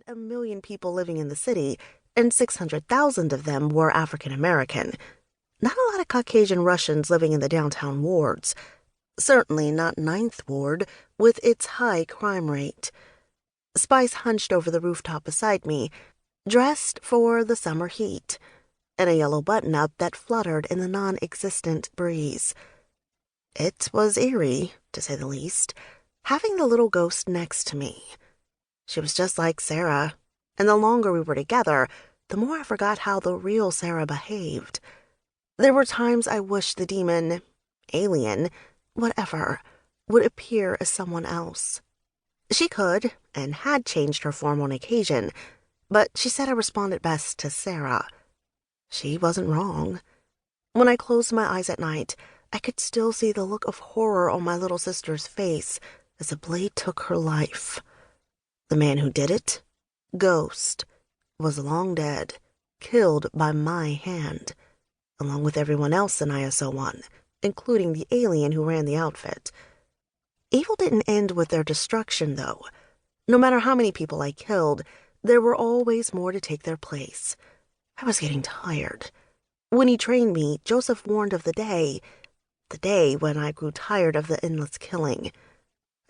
had 1 million people living in the city, and 600,000 of them were African American. Not a lot of Caucasian Russians living in the downtown wards. Certainly not Ninth Ward, with its high crime rate. Spice hunched over the rooftop beside me, dressed for the summer heat, in a yellow button-up that fluttered in the non-existent breeze. It was eerie, to say the least, having the little ghost next to me. She was just like Sarah, and the longer we were together, the more I forgot how the real Sarah behaved. There were times I wished the demon, alien, whatever, would appear as someone else. She could, and had changed her form on occasion, but she said I responded best to Sarah. She wasn't wrong. When I closed my eyes at night, I could still see the look of horror on my little sister's face as the blade took her life. The man who did it, Ghost, was long dead, killed by my hand, along with everyone else in ISO-1, including the alien who ran the outfit. Evil didn't end with their destruction, though. No matter how many people I killed, there were always more to take their place. I was getting tired. When he trained me, Joseph warned of the day when I grew tired of the endless killing.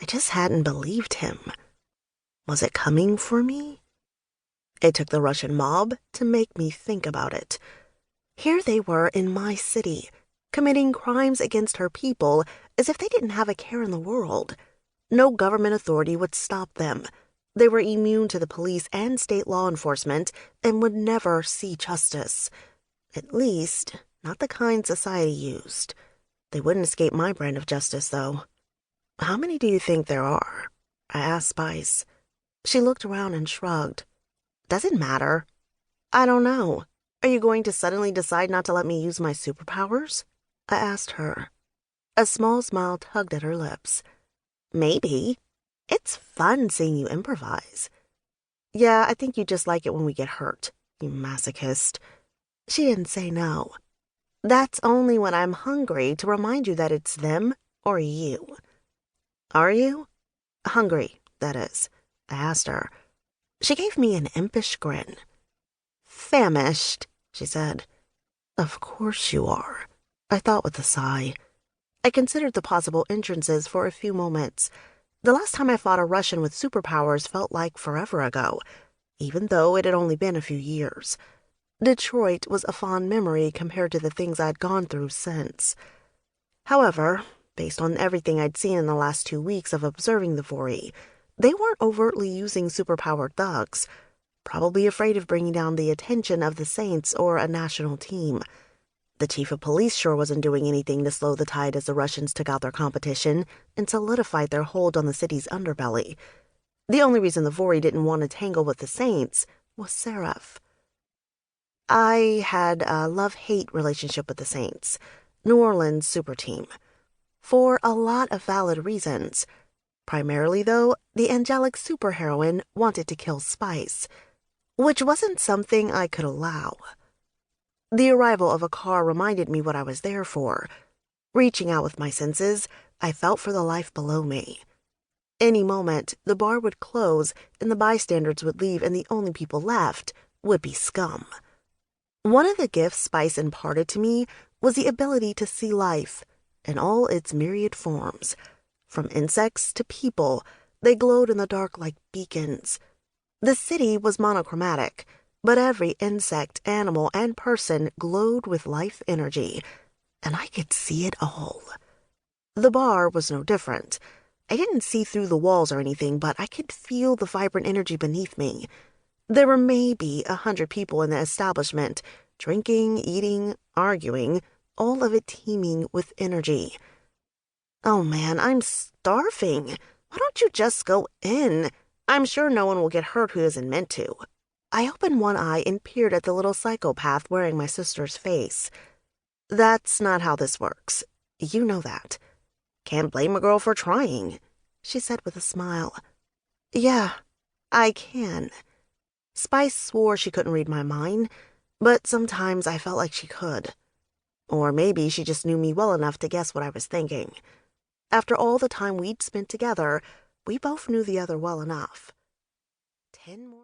I just hadn't believed him. Was it coming for me? It took the Russian mob to make me think about it. Here they were in my city, committing crimes against her people as if they didn't have a care in the world. No government authority would stop them. They were immune to the police and state law enforcement and would never see justice. At least, not the kind society used. They wouldn't escape my brand of justice, though. How many do you think there are? I asked Spice. She looked around and shrugged. Does it matter? I don't know. Are you going to suddenly decide not to let me use my superpowers? I asked her. A small smile tugged at her lips. Maybe. It's fun seeing you improvise. Yeah, I think you just like it when we get hurt, you masochist. She didn't say no. That's only when I'm hungry to remind you that it's them or you. Are you? Hungry, that is, I asked her. She gave me an impish grin. Famished, she said. Of course you are, I thought with a sigh. I considered the possible entrances for a few moments. The last time I fought a Russian with superpowers felt like forever ago, even though it had only been a few years. Detroit was a fond memory compared to the things I'd gone through since. However, based on everything I'd seen in the last 2 weeks of observing the Vory, they weren't overtly using superpowered thugs, probably afraid of bringing down the attention of the Saints or a national team. The chief of police sure wasn't doing anything to slow the tide as the Russians took out their competition and solidified their hold on the city's underbelly. The only reason the Vory didn't want to tangle with the Saints was Seraph. I had a love-hate relationship with the Saints, New Orleans' super team, for a lot of valid reasons. Primarily, though, the angelic superheroine wanted to kill Spice, which wasn't something I could allow. The arrival of a car reminded me what I was there for. Reaching out with my senses, I felt for the life below me. Any moment, the bar would close and the bystanders would leave, and the only people left would be scum. One of the gifts Spice imparted to me was the ability to see life in all its myriad forms. From insects to people, they glowed in the dark like beacons. The city was monochromatic, but every insect, animal, and person glowed with life energy, and I could see it all. The bar was no different. I didn't see through the walls or anything, but I could feel the vibrant energy beneath me. There were maybe 100 people in the establishment, drinking, eating, arguing, all of it teeming with energy. Oh man, I'm starving. Why don't you just go in? I'm sure no one will get hurt who isn't meant to. I opened one eye and peered at the little psychopath wearing my sister's face. That's not how this works. You know that. Can't blame a girl for trying, she said with a smile. Yeah, I can. Spice swore she couldn't read my mind, but sometimes I felt like she could. Or maybe she just knew me well enough to guess what I was thinking. After all the time we'd spent together, we both knew the other well enough. 10 more